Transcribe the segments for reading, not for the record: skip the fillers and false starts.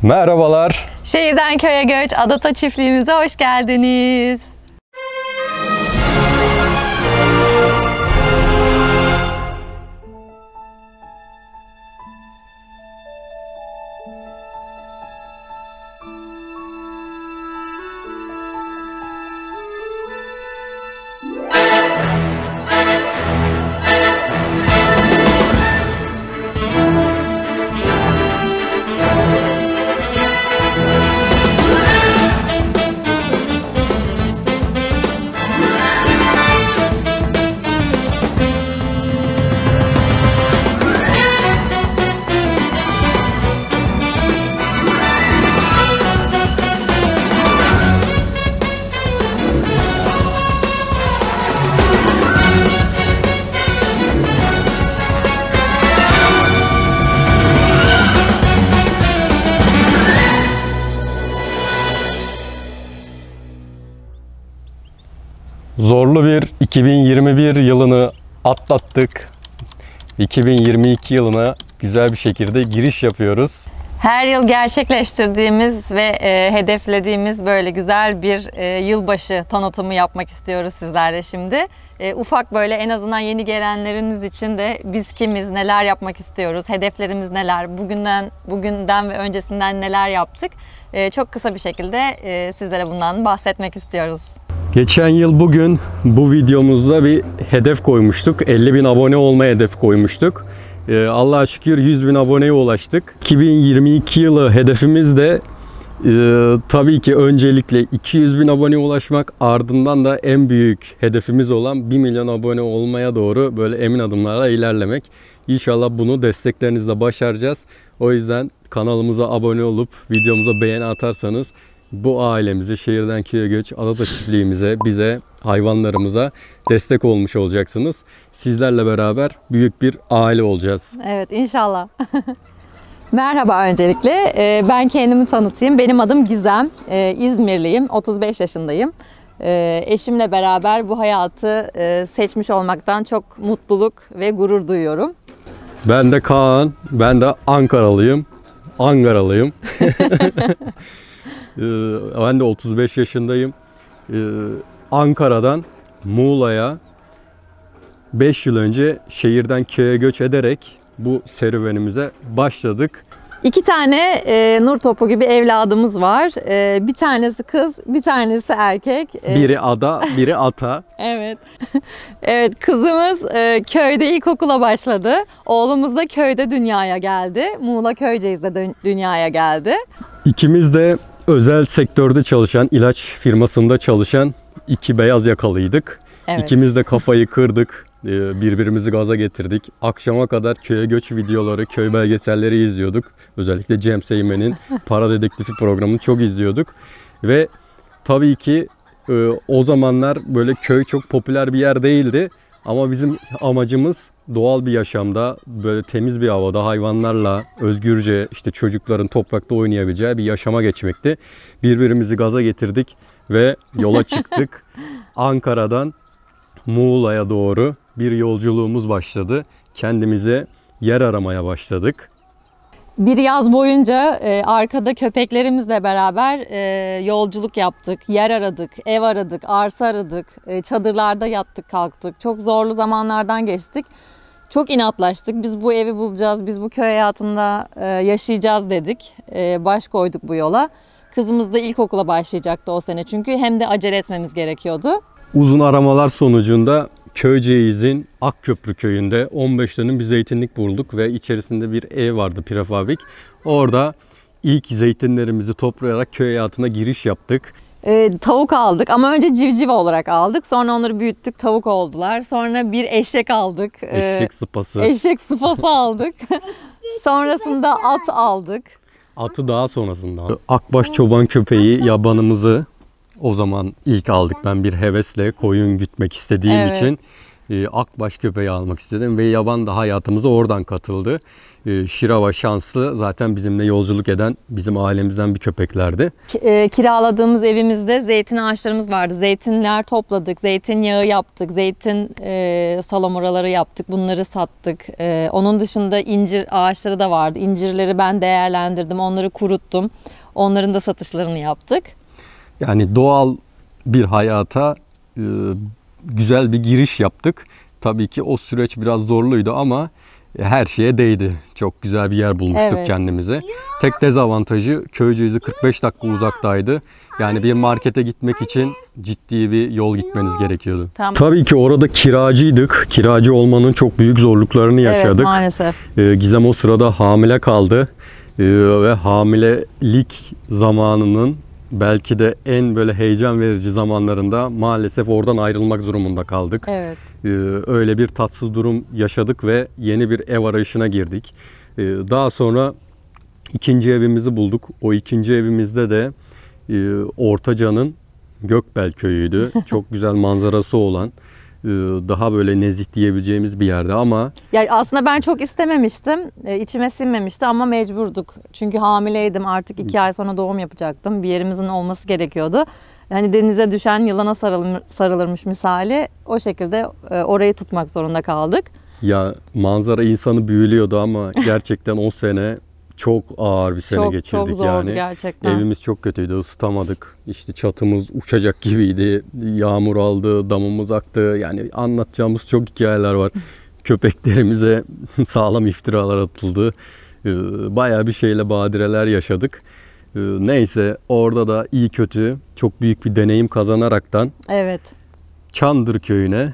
Merhabalar. Şehirden köye göç Adata çiftliğimize hoş geldiniz. Zorlu bir 2021 yılını atlattık. 2022 yılına güzel bir şekilde giriş yapıyoruz. Her yıl gerçekleştirdiğimiz ve hedeflediğimiz böyle güzel bir yılbaşı tanıtımı yapmak istiyoruz sizlerle şimdi. Ufak böyle en azından yeni gelenleriniz için de biz kimiz, neler yapmak istiyoruz, hedeflerimiz neler, bugünden ve öncesinden neler yaptık. Çok kısa bir şekilde sizlere bundan bahsetmek istiyoruz. Geçen yıl bugün bu videomuzda bir hedef koymuştuk. 50.000 abone olma hedefi koymuştuk. Allah'a şükür 100.000 aboneye ulaştık. 2022 yılı hedefimiz de tabii ki öncelikle 200.000 aboneye ulaşmak, ardından da en büyük hedefimiz olan 1 milyon abone olmaya doğru böyle emin adımlarla ilerlemek. İnşallah bunu desteklerinizle başaracağız. O yüzden kanalımıza abone olup videomuza beğeni atarsanız bu ailemize, şehirden köye göç, Adata çiftliğimize, bize, hayvanlarımıza destek olmuş olacaksınız. Sizlerle beraber büyük bir aile olacağız. Evet, inşallah. Merhaba öncelikle. Ben kendimi tanıtayım. Benim adım Gizem. İzmirliyim. 35 yaşındayım. Eşimle beraber bu hayatı seçmiş olmaktan çok mutluluk ve gurur duyuyorum. Ben de Kaan. Ben de Ankaralıyım. Ben de 35 yaşındayım. Ankara'dan Muğla'ya 5 yıl önce şehirden köye göç ederek bu serüvenimize başladık. 2 tane nur topu gibi evladımız var. Bir tanesi kız, bir tanesi erkek. Biri ada, biri ata. Evet. Evet, kızımız köyde ilkokula başladı. Oğlumuz da köyde dünyaya geldi. Muğla Köyceğiz'de dünyaya geldi. İkimiz de özel sektörde çalışan, ilaç firmasında çalışan iki beyaz yakalıydık. Evet. İkimiz de kafayı kırdık. Birbirimizi gaza getirdik. Akşama kadar köye göç videoları, köy belgeselleri izliyorduk. Özellikle Cem Seymen'in Para Dedektifi programını çok izliyorduk. Ve tabii ki o zamanlar böyle köy çok popüler bir yer değildi. Ama bizim amacımız doğal bir yaşamda, böyle temiz bir havada, hayvanlarla özgürce işte çocukların toprakta oynayabileceği bir yaşama geçmekti. Birbirimizi gaza getirdik ve yola çıktık. Ankara'dan Muğla'ya doğru bir yolculuğumuz başladı. Kendimize yer aramaya başladık. Bir yaz boyunca arkada köpeklerimizle beraber yolculuk yaptık, yer aradık, ev aradık, arsa aradık, çadırlarda yattık kalktık. Çok zorlu zamanlardan geçtik. Çok inatlaştık. Biz bu evi bulacağız, biz bu köy hayatında yaşayacağız dedik. Baş koyduk bu yola. Kızımız da ilkokula başlayacaktı o sene çünkü hem de acele etmemiz gerekiyordu. Uzun aramalar sonucunda Köyceğiz'in Akköprü köyünde 15 dönüm bir zeytinlik bulduk ve içerisinde bir ev vardı, prefabrik. Orada ilk zeytinlerimizi toplayarak köy hayatına giriş yaptık. Tavuk aldık ama önce civciv olarak aldık. Sonra onları büyüttük, tavuk oldular. Sonra bir eşek aldık. Eşek sıpası. Eşek sıpası aldık. Sonrasında at aldık. Atı daha sonrasında. Akbaş çoban köpeği yabanımızı o zaman ilk aldık. Ben bir hevesle koyun gütmek istediğim için akbaş köpeği almak istedim ve yaban da hayatımıza oradan katıldı. Şirava şanslı, zaten bizimle yolculuk eden bizim ailemizden bir köpeklerdi. Kiraladığımız evimizde zeytin ağaçlarımız vardı. Zeytinler topladık, zeytinyağı yaptık, zeytin salamuraları yaptık, bunları sattık. Onun dışında incir ağaçları da vardı. İncirleri ben değerlendirdim, onları kuruttum. Onların da satışlarını yaptık. Yani doğal bir hayata güzel bir giriş yaptık. Tabii ki o süreç biraz zorluydu ama her şeye değdi. Çok güzel bir yer bulmuştuk kendimize. Tek dezavantajı Köyceğiz'i 45 dakika uzaktaydı. Yani bir markete gitmek için ciddi bir yol gitmeniz gerekiyordu. Tamam. Tabii ki orada kiracıydık. Kiracı olmanın çok büyük zorluklarını yaşadık. Evet, maalesef. Gizem o sırada hamile kaldı. Ve hamilelik zamanının belki de en böyle heyecan verici zamanlarında maalesef oradan ayrılmak durumunda kaldık. Evet. Öyle bir tatsız durum yaşadık ve yeni bir ev arayışına girdik. Daha sonra ikinci evimizi bulduk. O ikinci evimizde de Ortaca'nın Gökbel köyüydü. Çok güzel manzarası olan, daha böyle nezih diyebileceğimiz bir yerde ama... Ya aslında ben çok istememiştim. İçime sinmemişti ama mecburduk. Çünkü hamileydim. Artık 2 ay sonra doğum yapacaktım. Bir yerimizin olması gerekiyordu. Hani denize düşen yılana sarılırmış misali. O şekilde orayı tutmak zorunda kaldık. Ya manzara insanı büyülüyordu ama gerçekten o sene çok ağır bir sene geçirdik. Çok zordu yani. Gerçekten. Evimiz çok kötüydü, ısıtamadık. İşte çatımız uçacak gibiydi. Yağmur aldı, damımız aktı. Yani anlatacağımız çok hikayeler var. Köpeklerimize sağlam iftiralar atıldı. Bayağı bir şeyle badireler yaşadık. Neyse, orada da iyi kötü çok büyük bir deneyim kazanaraktan Evet. Çandır köyüne,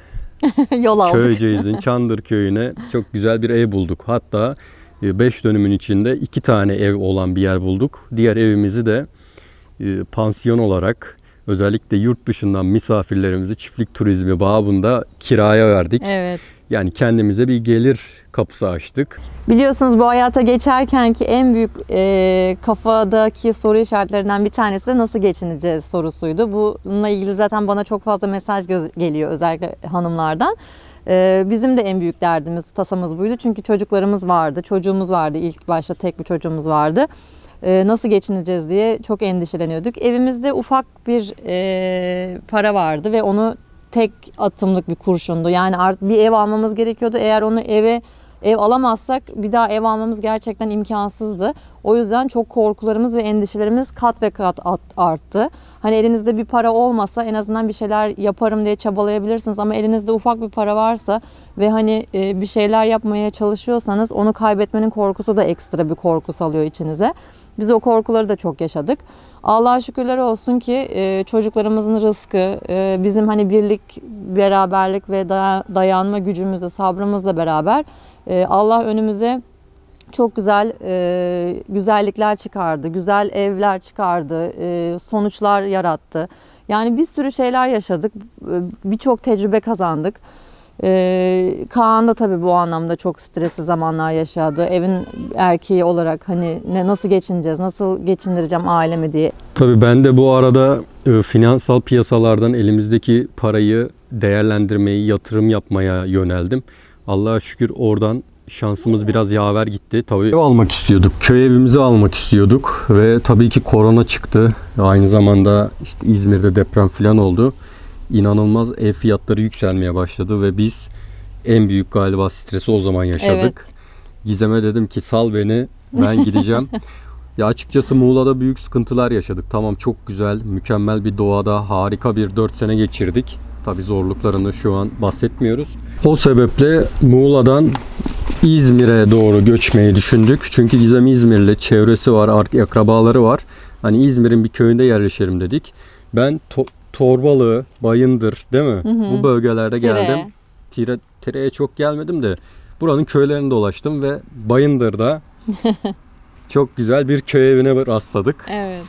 yol aldık. Köyceğiz'in Çandır köyüne çok güzel bir ev bulduk. Hatta 5 dönümün içinde 2 tane ev olan bir yer bulduk. Diğer evimizi de pansiyon olarak, özellikle yurt dışından misafirlerimizi çiftlik turizmi babında kiraya verdik. Evet. Yani kendimize bir gelir kapısı açtık. Biliyorsunuz bu hayata geçerkenki en büyük kafadaki soru işaretlerinden bir tanesi de nasıl geçineceğiz sorusuydu. Bununla ilgili zaten bana çok fazla mesaj geliyor, özellikle hanımlardan. Bizim de en büyük derdimiz, tasamız buydu. Çünkü çocuklarımız vardı, çocuğumuz vardı. İlk başta tek bir çocuğumuz vardı. Nasıl geçineceğiz diye çok endişeleniyorduk. Evimizde ufak bir para vardı ve onu tek atımlık bir kurşundu. Yani bir ev almamız gerekiyordu. Eğer onu ev alamazsak bir daha ev almamız gerçekten imkansızdı. O yüzden çok korkularımız ve endişelerimiz kat ve kat arttı. Hani elinizde bir para olmasa en azından bir şeyler yaparım diye çabalayabilirsiniz. Ama elinizde ufak bir para varsa ve hani bir şeyler yapmaya çalışıyorsanız onu kaybetmenin korkusu da ekstra bir korku salıyor içinize. Biz o korkuları da çok yaşadık. Allah'a şükürler olsun ki çocuklarımızın rızkı, bizim hani birlik, beraberlik ve dayanma gücümüzle, sabrımızla beraber Allah önümüze çok güzel güzellikler çıkardı, güzel evler çıkardı, sonuçlar yarattı. Yani bir sürü şeyler yaşadık, birçok tecrübe kazandık. Kaan da tabii bu anlamda çok stresli zamanlar yaşadı. Evin erkeği olarak hani nasıl geçineceğiz, nasıl geçindireceğim ailemi diye. Tabii ben de bu arada finansal piyasalardan elimizdeki parayı değerlendirmeyi, yatırım yapmaya yöneldim. Allah'a şükür oradan şansımız biraz yaver gitti. Tabii ev almak istiyorduk, köy evimizi almak istiyorduk ve tabii ki korona çıktı. Aynı zamanda işte İzmir'de deprem falan oldu. İnanılmaz ev fiyatları yükselmeye başladı ve biz en büyük galiba stresi o zaman yaşadık. Evet. Gizem'e dedim ki sal beni, ben gideceğim. Ya açıkçası Muğla'da büyük sıkıntılar yaşadık. Tamam, çok güzel, mükemmel bir doğada harika bir 4 sene geçirdik. Tabii zorluklarını şu an bahsetmiyoruz. O sebeple Muğla'dan İzmir'e doğru göçmeyi düşündük. Çünkü Gizem İzmirli, çevresi var, akrabaları var. Hani İzmir'in bir köyünde yerleşelim dedik. Ben Torbalı, Bayındır değil mi? Bu bögelerde geldim. Tire'ye çok gelmedim de buranın köylerini dolaştım ve Bayındır'da çok güzel bir köy evine rastladık. Evet.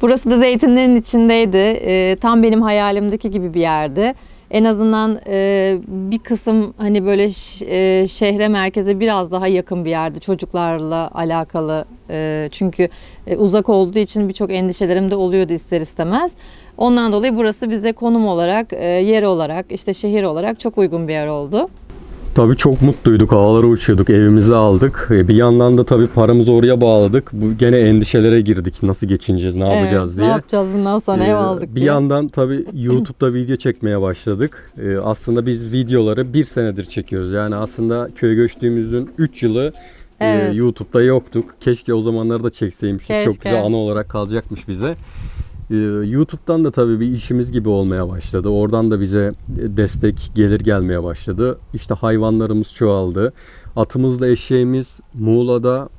Burası da zeytinlerin içindeydi. Tam benim hayalimdeki gibi bir yerdi. En azından bir kısım hani böyle şehre, merkeze biraz daha yakın bir yerde çocuklarla alakalı. Çünkü uzak olduğu için birçok endişelerim de oluyordu ister istemez. Ondan dolayı burası bize konum olarak, yer olarak, işte şehir olarak çok uygun bir yer oldu. Tabii çok mutluyduk, havalara uçuyorduk, evimizi aldık. Bir yandan da tabii paramızı oraya bağladık. Bu gene endişelere girdik. Nasıl geçineceğiz, ne yapacağız diye. Ne yapacağız bundan sonra, ev aldık Bir diye. yandan tabii YouTube'da video çekmeye başladık. Aslında biz videoları 1 senedir çekiyoruz. Yani aslında köye göçtüğümüzün 3 yılı Evet. YouTube'da yoktuk. Keşke o zamanları da çekseymişiz. Keşke. Çok güzel anı olarak kalacakmış bize. YouTube'dan da tabii bir işimiz gibi olmaya başladı. Oradan da bize destek, gelir gelmeye başladı. İşte hayvanlarımız çoğaldı. Atımızla eşeğimiz Muğla'da,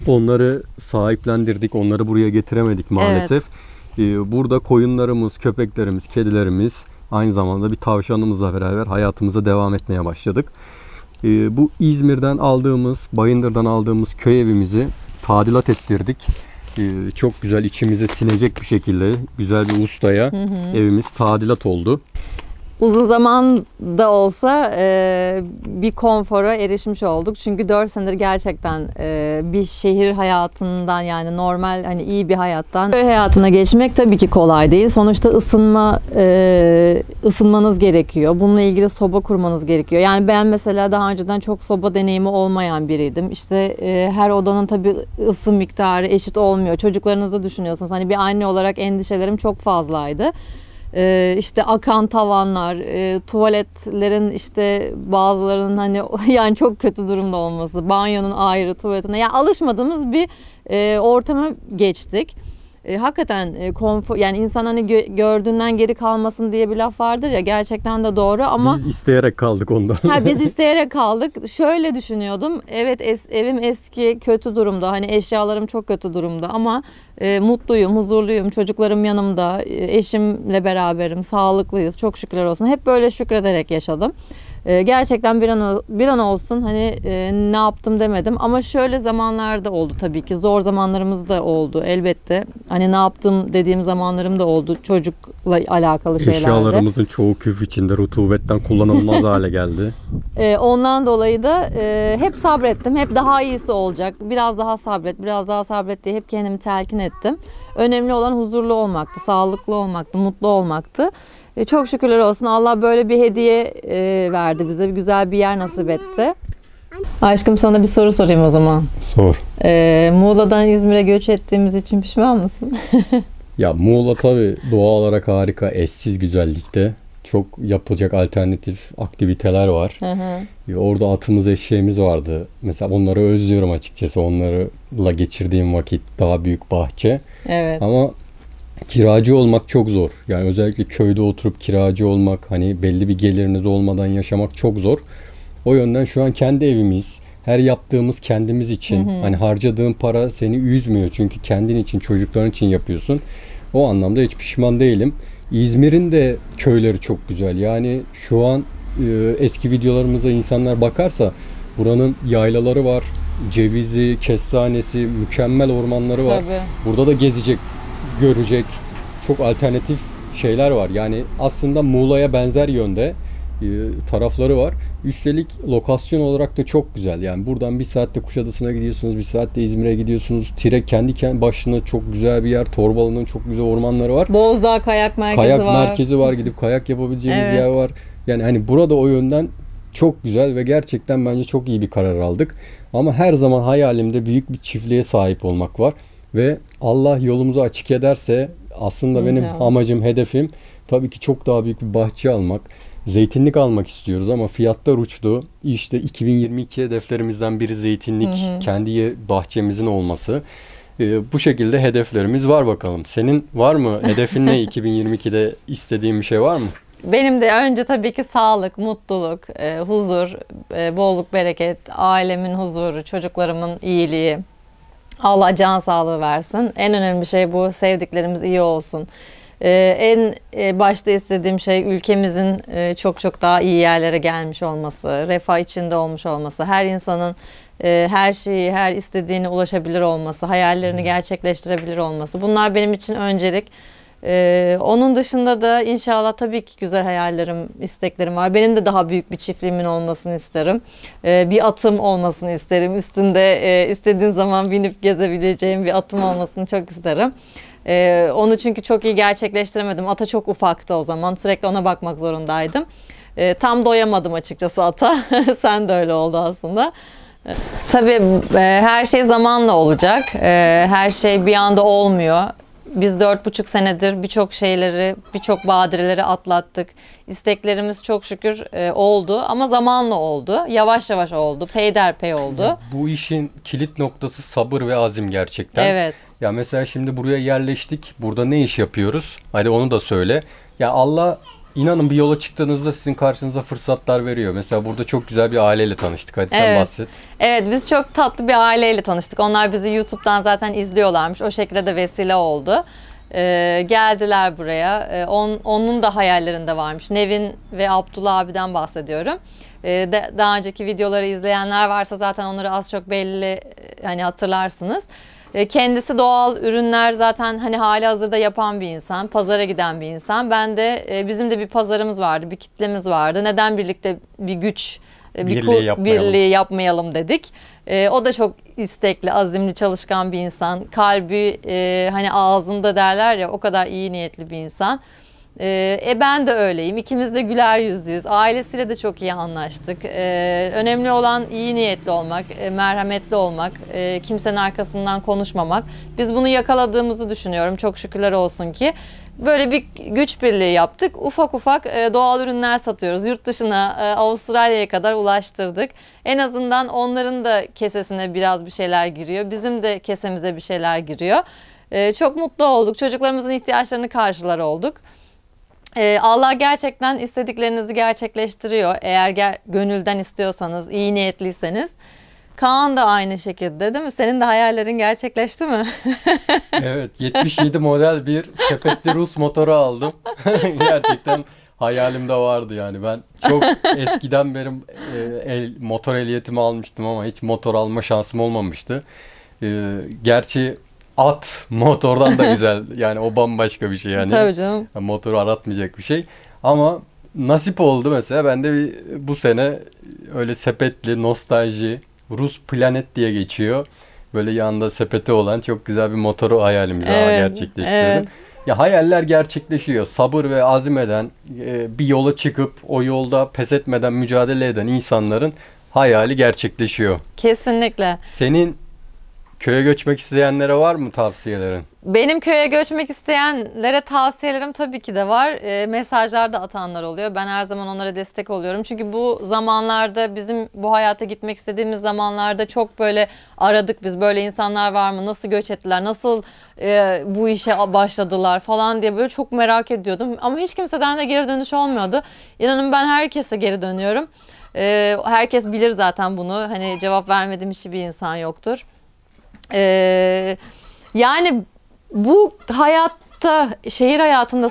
onları sahiplendirdik. Onları buraya getiremedik maalesef. Burada koyunlarımız, köpeklerimiz, kedilerimiz, aynı zamanda bir tavşanımızla beraber hayatımıza devam etmeye başladık. Bu İzmir'den aldığımız, Bayındır'dan aldığımız köy evimizi tadilat ettirdik. Çok güzel, içimize sinecek bir şekilde güzel bir ustaya evimiz tadilat oldu. Uzun zaman da olsa bir konfora erişmiş olduk. Çünkü 4 senedir gerçekten bir şehir hayatından, yani normal hani iyi bir hayattan köy hayatına geçmek tabii ki kolay değil. Sonuçta ısınmanız gerekiyor. Bununla ilgili soba kurmanız gerekiyor. Yani ben mesela daha önceden çok soba deneyimi olmayan biriydim. İşte her odanın tabii ısı miktarı eşit olmuyor. Çocuklarınızı düşünüyorsunuz. Hani bir anne olarak endişelerim çok fazlaydı. İşte akan tavanlar, tuvaletlerin işte bazılarının hani yani çok kötü durumda olması, banyonun ayrı, tuvaletine, yani alışmadığımız bir ortama geçtik. Hakikaten konfor, yani insan hani gördüğünden geri kalmasın diye bir laf vardır ya, gerçekten de doğru ama Biz isteyerek kaldık ondan. biz isteyerek kaldık. Şöyle düşünüyordum. Evet, evim eski, kötü durumda. Hani eşyalarım çok kötü durumda ama mutluyum, huzurluyum. Çocuklarım yanımda, eşimle beraberim, sağlıklıyız. Çok şükürler olsun. Hep böyle şükrederek yaşadım. Gerçekten bir an olsun hani ne yaptım demedim ama şöyle zamanlarda oldu tabii ki, zor zamanlarımız da oldu elbette, hani ne yaptım dediğim zamanlarım da oldu çocukla alakalı şeylerde. Eşyalarımızın çoğu küf içinde, rutubetten kullanılmaz hale geldi. Ondan dolayı da hep sabrettim, hep daha iyisi olacak, biraz daha sabret diye hep kendimi telkin ettim. Önemli olan huzurlu olmaktı, sağlıklı olmaktı, mutlu olmaktı. Çok şükürler olsun, Allah böyle bir hediye verdi bize. Güzel bir yer nasip etti. Aşkım, sana bir soru sorayım o zaman. Sor. Muğla'dan İzmir'e göç ettiğimiz için pişman mısın? Ya Muğla tabii doğa olarak harika, eşsiz güzellikte. Çok yapılacak alternatif aktiviteler var. Orada atımız, eşeğimiz vardı. Mesela onları özlüyorum açıkçası. Onlarla geçirdiğim vakit, daha büyük bahçe. Evet. Ama kiracı olmak çok zor. Yani özellikle köyde oturup kiracı olmak, hani belli bir geliriniz olmadan yaşamak çok zor. O yönden şu an kendi evimiz, her yaptığımız kendimiz için. Hani harcadığın para seni üzmüyor. Çünkü kendin için, çocukların için yapıyorsun. O anlamda hiç pişman değilim. İzmir'in de köyleri çok güzel. Yani şu an eski videolarımıza insanlar bakarsa buranın yaylaları var. Cevizi, kestanesi, mükemmel ormanları var. Tabii. Burada da gezecek, görecek çok alternatif şeyler var. Yani aslında Muğla'ya benzer yönde tarafları var. Üstelik lokasyon olarak da çok güzel. Yani buradan 1 saatte Kuşadası'na gidiyorsunuz, 1 saatte İzmir'e gidiyorsunuz. Tire kendi başına çok güzel bir yer. Torbalı'nın çok güzel ormanları var. Bozdağ Kayak Merkezi var. Kayak merkezi var. Gidip kayak yapabileceğiniz yer var. Yani hani burada o yönden çok güzel ve gerçekten bence çok iyi bir karar aldık. Ama her zaman hayalimde büyük bir çiftliğe sahip olmak var. Ve Allah yolumuzu açık ederse aslında benim amacım, hedefim tabii ki çok daha büyük bir bahçe almak. Zeytinlik almak istiyoruz ama fiyatlar uçtu. İşte 2022 hedeflerimizden biri zeytinlik, kendi bahçemizin olması. Bu şekilde hedeflerimiz var bakalım. Senin var mı? Hedefin ne? 2022'de istediğin bir şey var mı? Benim de önce tabii ki sağlık, mutluluk, huzur, bolluk, bereket, ailemin huzuru, çocuklarımın iyiliği. Allah can sağlığı versin. En önemli şey bu. Sevdiklerimiz iyi olsun. En başta istediğim şey ülkemizin çok daha iyi yerlere gelmiş olması, refah içinde olmuş olması, her insanın her şeyi, her istediğine ulaşabilir olması, hayallerini gerçekleştirebilir olması. Bunlar benim için öncelik. Onun dışında da inşallah tabii ki güzel hayallerim, isteklerim var. Benim de daha büyük bir çiftliğimin olmasını isterim. Bir atım olmasını isterim. Üstünde istediğin zaman binip gezebileceğim bir atım olmasını çok isterim. Onu çünkü çok iyi gerçekleştiremedim. Ata çok ufaktı o zaman. Sürekli ona bakmak zorundaydım. Tam doyamadım açıkçası ata. Sen de öyle oldu aslında. Tabii her şey zamanla olacak. Her şey bir anda olmuyor. Biz 4,5 senedir birçok şeyleri, birçok badireleri atlattık. İsteklerimiz çok şükür oldu ama zamanla oldu. Yavaş yavaş oldu. Peyderpey oldu. Ya bu işin kilit noktası sabır ve azim gerçekten. Evet. Ya mesela şimdi buraya yerleştik. Burada ne iş yapıyoruz? Hadi onu da söyle. Ya Allah, İnanın bir yola çıktığınızda sizin karşınıza fırsatlar veriyor. Mesela burada çok güzel bir aileyle tanıştık. Hadi sen bahset. Evet, biz çok tatlı bir aileyle tanıştık. Onlar bizi YouTube'dan zaten izliyorlarmış. O şekilde de vesile oldu. Geldiler buraya. Onun da hayallerinde varmış. Nevin ve Abdullah abiden bahsediyorum. Daha önceki videoları izleyenler varsa zaten onları az çok belli, hani hatırlarsınız. Kendisi doğal ürünler zaten hani hali hazırda yapan bir insan, pazara giden bir insan. Ben de bizim de bir pazarımız vardı, bir kitlemiz vardı. Neden birlikte bir güç birliği yapmayalım dedik. O da çok istekli, azimli, çalışkan bir insan. Kalbi hani ağzında derler ya, o kadar iyi niyetli bir insan. Ben de öyleyim. İkimiz de güler yüzlüyüz. Ailesiyle de çok iyi anlaştık. Önemli olan iyi niyetli olmak, merhametli olmak, kimsenin arkasından konuşmamak. Biz bunu yakaladığımızı düşünüyorum. Çok şükürler olsun ki. Böyle bir güç birliği yaptık. Ufak ufak doğal ürünler satıyoruz. Yurt dışına, Avustralya'ya kadar ulaştırdık. En azından onların da kesesine biraz bir şeyler giriyor. Bizim de kesemize bir şeyler giriyor. Çok mutlu olduk. Çocuklarımızın ihtiyaçlarını karşılar olduk. Allah gerçekten istediklerinizi gerçekleştiriyor. Eğer gönülden istiyorsanız, iyi niyetliyseniz. Kaan da aynı şekilde, değil mi? Senin de hayallerin gerçekleşti mi? Evet, 77 model bir sepetli Rus motoru aldım. Gerçekten hayalimde vardı yani. Ben çok eskiden beri motor ehliyetimi almıştım ama hiç motor alma şansım olmamıştı. Gerçi at motordan da güzel. Yani o bambaşka bir şey yani. Tabii canım. Motoru aratmayacak bir şey. Ama nasip oldu mesela. Ben de bu sene öyle sepetli, nostalji, Rus Planet diye geçiyor. Böyle yanında sepeti olan çok güzel bir motoru hayalimizi gerçekleştirdim. Evet. Ya hayaller gerçekleşiyor. Sabır ve azim eden, bir yola çıkıp o yolda pes etmeden mücadele eden insanların hayali gerçekleşiyor. Kesinlikle. Senin köye göçmek isteyenlere var mı tavsiyelerin? Benim köye göçmek isteyenlere tavsiyelerim tabii ki de var. Mesajlar da atanlar oluyor. Ben her zaman onlara destek oluyorum. Çünkü bu zamanlarda, bizim bu hayata gitmek istediğimiz zamanlarda çok böyle aradık biz. Böyle insanlar var mı? Nasıl göç ettiler? Nasıl bu işe başladılar falan diye böyle çok merak ediyordum. Ama hiç kimseden de geri dönüş olmuyordu. İnanın ben herkese geri dönüyorum. Herkes bilir zaten bunu. Hani cevap vermediğim hiçbir insan yoktur. Yani bu hayatta, şehir hayatında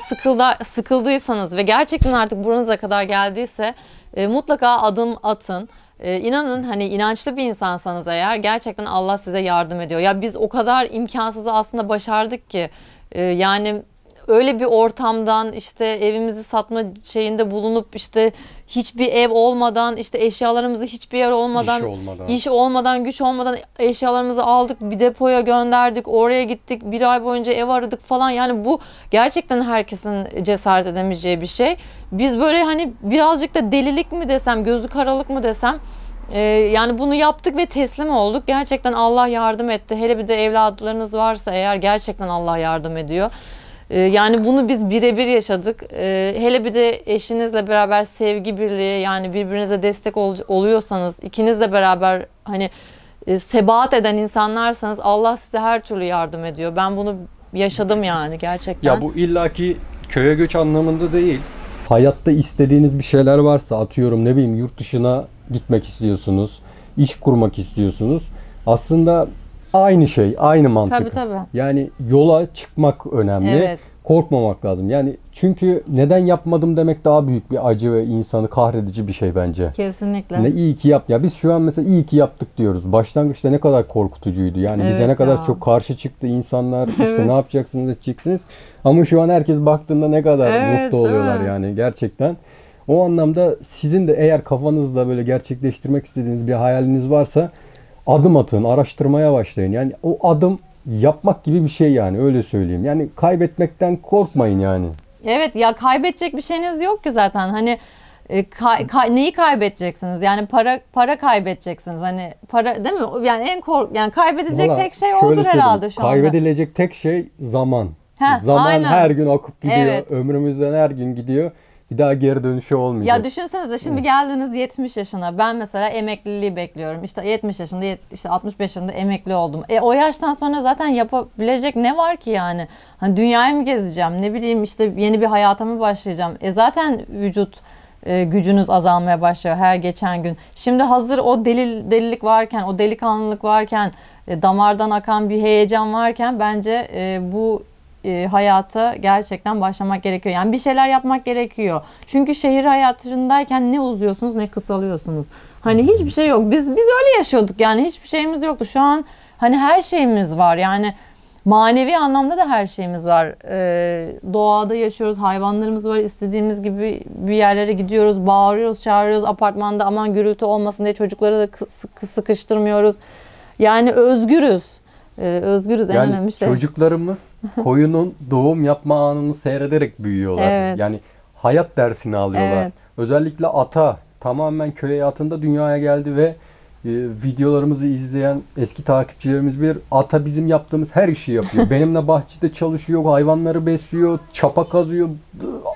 sıkıldıysanız ve gerçekten artık buranıza kadar geldiyse mutlaka adım atın. İnanın, hani inançlı bir insansanız eğer, gerçekten Allah size yardım ediyor. Ya biz o kadar imkansızı aslında başardık ki yani öyle bir ortamdan, işte evimizi satma şeyinde bulunup, işte hiçbir ev olmadan, işte eşyalarımızı hiçbir yer olmadan, iş olmadan, güç olmadan eşyalarımızı aldık, bir depoya gönderdik, oraya gittik, bir ay boyunca ev aradık falan. Yani bu gerçekten herkesin cesaret edemeyeceği bir şey. Biz böyle hani birazcık da delilik mi desem, gözü karalık mı desem, yani bunu yaptık ve teslim olduk. Gerçekten Allah yardım etti. Hele bir de evlatlarınız varsa eğer, gerçekten Allah yardım ediyor. Yani bunu biz birebir yaşadık. Hele bir de eşinizle beraber sevgi birliği, yani birbirinize destek oluyorsanız, ikinizle beraber hani sebat eden insanlarsanız Allah size her türlü yardım ediyor. Ben bunu yaşadım yani gerçekten. Ya bu illaki köye göç anlamında değil. Hayatta istediğiniz bir şeyler varsa, atıyorum ne bileyim, yurt dışına gitmek istiyorsunuz, iş kurmak istiyorsunuz. Aslında aynı şey, aynı mantık. Tabii. Yani yola çıkmak önemli. Evet. Korkmamak lazım. Yani Çünkü neden yapmadım demek daha büyük bir acı ve insanı kahredici bir şey bence. Kesinlikle. Ne iyi ki yap. Ya biz şu an mesela iyi ki yaptık diyoruz. Başlangıçta ne kadar korkutucuydu. Yani bize Evet ne kadar ya. çok karşı çıktı insanlar. İşte ne yapacaksınız edeceksiniz. Ama şu an herkes baktığında ne kadar Evet, mutlu değil oluyorlar mi? yani gerçekten. O anlamda sizin de eğer kafanızda böyle gerçekleştirmek istediğiniz bir hayaliniz varsa adım atın, araştırmaya başlayın. Yani o adım yapmak gibi bir şey yani öyle söyleyeyim. Yani kaybetmekten korkmayın yani. Evet ya, kaybedecek bir şeyiniz yok ki zaten. Hani neyi kaybedeceksiniz? Yani para kaybedeceksiniz. Hani para değil mi? Yani yani kaybedecek Valla tek şey şöyle odur söyleyeyim, herhalde şu anda. kaybedilecek tek şey zaman. Heh, Zaman aynen. her gün akıp gidiyor. Evet. Ömrümüzden her gün gidiyor. Bir daha geri dönüşü olmayacak. Ya düşünsenize, şimdi geldiniz 70 yaşına. Ben mesela emekliliği bekliyorum. İşte 70 yaşında, işte 65 yaşında emekli oldum. O yaştan sonra zaten yapabilecek ne var ki yani? Hani dünyayı mı gezeceğim? Ne bileyim, işte yeni bir hayata mı başlayacağım? Zaten vücut gücünüz azalmaya başlıyor her geçen gün. Şimdi hazır o delilik varken, o delikanlılık varken, damardan akan bir heyecan varken bence bu hayata gerçekten başlamak gerekiyor. Yani bir şeyler yapmak gerekiyor. Çünkü şehir hayatındayken ne uzuyorsunuz ne kısalıyorsunuz. Hani hiçbir şey yok. Biz öyle yaşıyorduk yani, hiçbir şeyimiz yoktu. Şu an hani her şeyimiz var. Yani manevi anlamda da her şeyimiz var. Doğada yaşıyoruz, hayvanlarımız var. İstediğimiz gibi bir yerlere gidiyoruz, bağırıyoruz, çağırıyoruz. Apartmanda aman gürültü olmasın diye çocukları da sıkıştırmıyoruz. Yani özgürüz. Özgürüz en Yani önemli şey. çocuklarımız koyunun doğum yapma anını seyrederek büyüyorlar. Evet. Yani hayat dersini alıyorlar. Evet. Özellikle ata tamamen köy hayatında dünyaya geldi ve videolarımızı izleyen eski takipçilerimiz bilir. Ata bizim yaptığımız her işi yapıyor. Benimle bahçede çalışıyor, hayvanları besliyor, çapa kazıyor,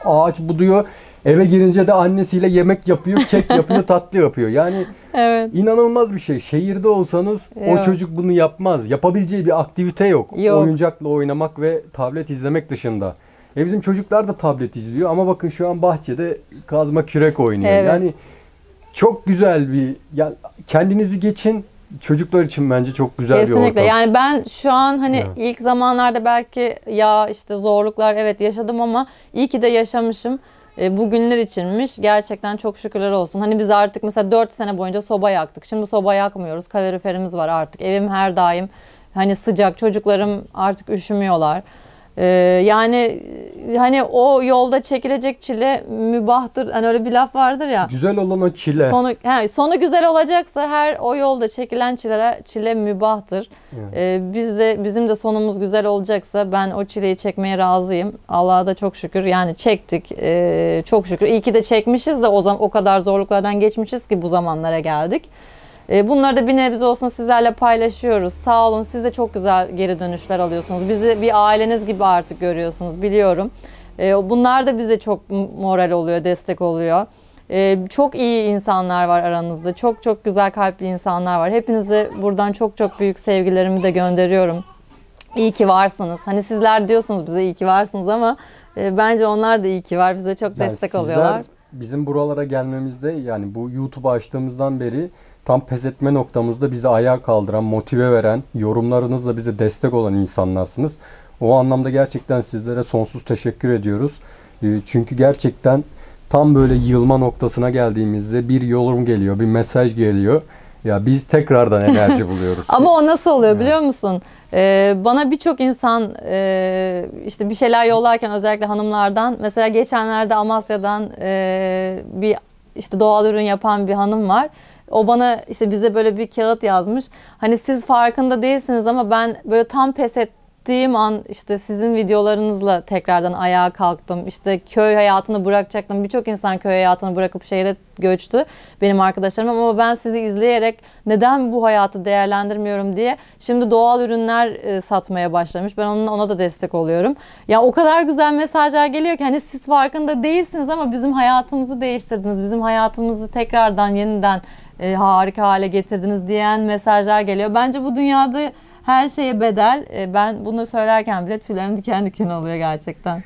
ağaç buduyor. Eve girince de annesiyle yemek yapıyor, kek yapıyor, tatlı yapıyor. Yani Evet. İnanılmaz bir şey. Şehirde olsanız Yok. o çocuk bunu yapmaz. Yapabileceği bir aktivite yok. Yok. Oyuncakla oynamak ve tablet izlemek dışında. Bizim çocuklar da tablet izliyor ama bakın şu an bahçede kazma kürek oynuyor. Evet. Yani çok güzel bir, ya kendinizi geçin, çocuklar için bence çok güzel bir Kesinlikle. ortam. Yani ben şu an hani Evet. ilk zamanlarda belki ya işte zorluklar evet yaşadım ama iyi ki de yaşamışım. Bugünler içinmiş. Gerçekten çok şükürler olsun. Hani biz artık mesela 4 sene boyunca soba yaktık. Şimdi soba yakmıyoruz. Kaloriferimiz var artık. Evim her daim hani sıcak. Çocuklarım artık üşümüyorlar. Yani hani o yolda çekilecek çile mübahtır. Hani öyle bir laf vardır ya. Güzel olan o çile. Sonu güzel olacaksa her o yolda çekilen çile mübahtır. Bizim de sonumuz güzel olacaksa ben o çileyi çekmeye razıyım. Allah'a da çok şükür yani çektik. Çok şükür. İyi ki de çekmişiz de o kadar zorluklardan geçmişiz ki bu zamanlara geldik. Bunları da bir nebze olsun sizlerle paylaşıyoruz. Sağ olun, siz de çok güzel geri dönüşler alıyorsunuz. Bizi bir aileniz gibi artık görüyorsunuz, biliyorum. Bunlar da bize çok moral oluyor, destek oluyor. Çok iyi insanlar var aranızda. Çok çok güzel kalpli insanlar var. Hepinize buradan çok çok büyük sevgilerimi de gönderiyorum. İyi ki varsınız. Hani sizler diyorsunuz bize iyi ki varsınız ama bence onlar da iyi ki var. Bize çok Yani destek sizler oluyorlar. bizim buralara gelmemizde, yani bu YouTube'u açtığımızdan beri tam pes etme noktamızda bizi ayağa kaldıran, motive veren, yorumlarınızla bize destek olan insanlarsınız. O anlamda gerçekten sizlere sonsuz teşekkür ediyoruz. Çünkü gerçekten tam böyle yılma noktasına geldiğimizde bir yorum geliyor, bir mesaj geliyor. Ya biz tekrardan enerji buluyoruz. Ama o nasıl oluyor biliyor musun? Bana birçok insan işte bir şeyler yollarken, özellikle hanımlardan, mesela geçenlerde Amasya'dan bir işte doğal ürün yapan bir hanım var. O bana işte bize böyle bir kağıt yazmış. Hani siz farkında değilsiniz ama ben böyle tam pes ettiğim an işte sizin videolarınızla tekrardan ayağa kalktım. İşte köy hayatını bırakacaktım. Birçok insan köy hayatını bırakıp şehre göçtü, benim arkadaşlarım, ama ben sizi izleyerek neden bu hayatı değerlendirmiyorum diye şimdi doğal ürünler satmaya başlamış. Ben ona da destek oluyorum. Ya o kadar güzel mesajlar geliyor ki hani siz farkında değilsiniz ama bizim hayatımızı değiştirdiniz. Bizim hayatımızı tekrardan yeniden harika hale getirdiniz diyen mesajlar geliyor. Bence bu dünyada her şeye bedel. Ben bunu söylerken bile tüylerim diken diken oluyor gerçekten.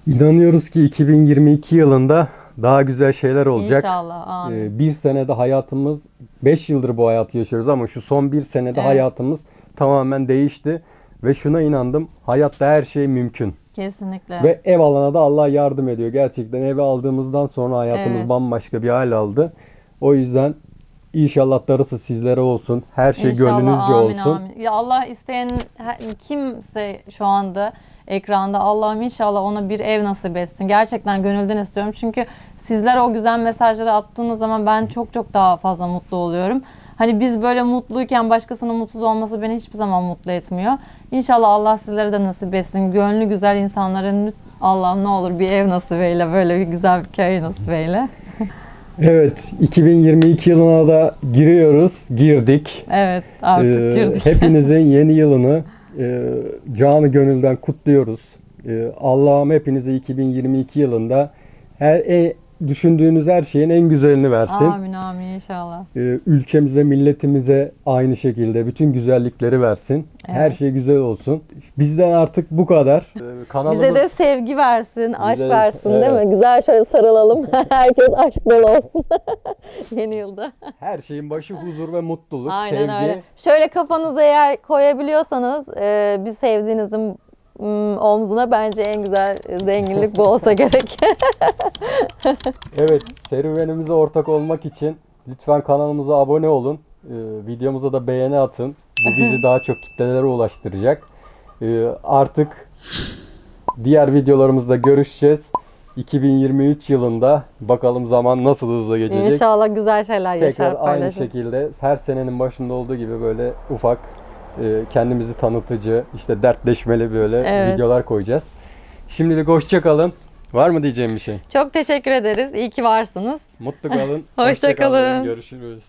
İnanıyoruz ki 2022 yılında daha güzel şeyler olacak. İnşallah. Amin. Bir senede hayatımız, 5 yıldır bu hayatı yaşıyoruz ama şu son bir senede Evet. hayatımız tamamen değişti. Ve şuna inandım, hayatta her şey mümkün. Kesinlikle. Ve ev alana da Allah yardım ediyor. Gerçekten eve aldığımızdan sonra hayatımız Evet. bambaşka bir hal aldı. O yüzden inşallah darısı sizlere olsun. Her şey İnşallah, gönlünüzce amin, olsun. amin. Ya Allah isteyen kimse şu anda ekranda, Allah'ım inşallah ona bir ev nasip etsin. Gerçekten gönülden istiyorum. Çünkü sizler o güzel mesajları attığınız zaman ben çok çok daha fazla mutlu oluyorum. Hani biz böyle mutluyken başkasının mutsuz olması beni hiçbir zaman mutlu etmiyor. İnşallah Allah sizlere de nasip etsin. Gönlü güzel insanların, Allah'ım ne olur bir ev nasip eyle, böyle bir güzel bir köy nasip eyle. Evet, 2022 yılına da girdik. Evet, artık girdik. Hepinizin yeni yılını canı gönülden kutluyoruz. Allah'ım hepinize 2022 yılında düşündüğünüz her şeyin en güzelini versin. Amin amin inşallah. Ülkemize, milletimize aynı şekilde bütün güzellikleri versin. Evet. Her şey güzel olsun. Bizden artık bu kadar. Bize de sevgi versin, aşk Bize- versin evet. değil mi? Güzel şöyle sarılalım. Herkes aşk dolu olsun. Yeni yılda. Her şeyin başı huzur ve mutluluk, Aynen sevgi. öyle. Şöyle kafanıza eğer koyabiliyorsanız bir sevdiğinizin omzuna bence en güzel zenginlik bu olsa gerek. Evet, serüvenimize ortak olmak için lütfen kanalımıza abone olun. Videomuza da beğeni atın. Bu bizi daha çok kitlelere ulaştıracak. Artık diğer videolarımızda görüşeceğiz. 2023 yılında bakalım zaman nasıl hızlı geçecek. İnşallah güzel şeyler Tekrar yaşar aynı paylaşırız. şekilde her senenin başında olduğu gibi böyle ufak kendimizi tanıtıcı, işte dertleşmeli böyle Evet. videolar koyacağız. Şimdilik hoşça kalın. Var mı diyeceğim bir şey? Çok teşekkür ederiz. İyi ki varsınız. Mutlu kalın. Hoşça kalın. Görüşürüz.